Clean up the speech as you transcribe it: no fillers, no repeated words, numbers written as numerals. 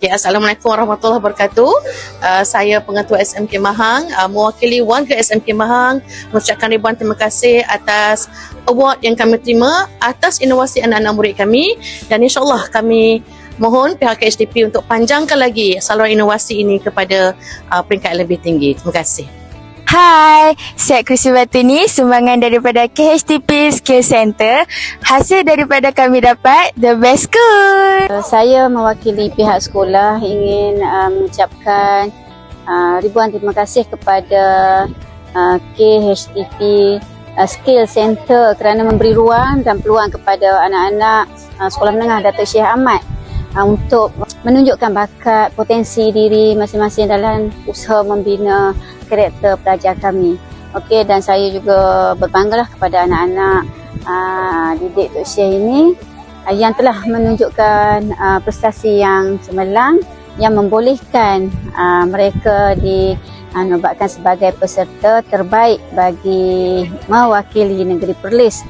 Okay, Assalamualaikum warahmatullahi wabarakatuh. Saya Pengetua SMK Mahang, mewakili warga SMK Mahang mengucapkan ribuan terima kasih atas award yang kami terima atas inovasi anak-anak murid kami, dan insyaAllah kami mohon pihak KHDP untuk panjangkan lagi saluran inovasi ini kepada peringkat lebih tinggi. Terima kasih. Hai, saya Krisi Batini, sumbangan daripada KHDP Skill Center. Hasil daripada kami dapat The Best School. Saya mewakili pihak sekolah ingin mengucapkan ribuan terima kasih kepada KHDP Skill Center kerana memberi ruang dan peluang kepada anak-anak sekolah menengah Datuk Syekh Ahmad untuk menunjukkan bakat potensi diri masing-masing dalam usaha membina karakter pelajar kami. Okey, dan saya juga berbanggalah kepada anak-anak didik Tok Syekh ini yang telah menunjukkan prestasi yang cemerlang yang membolehkan mereka dinobatkan sebagai peserta terbaik bagi mewakili negeri Perlis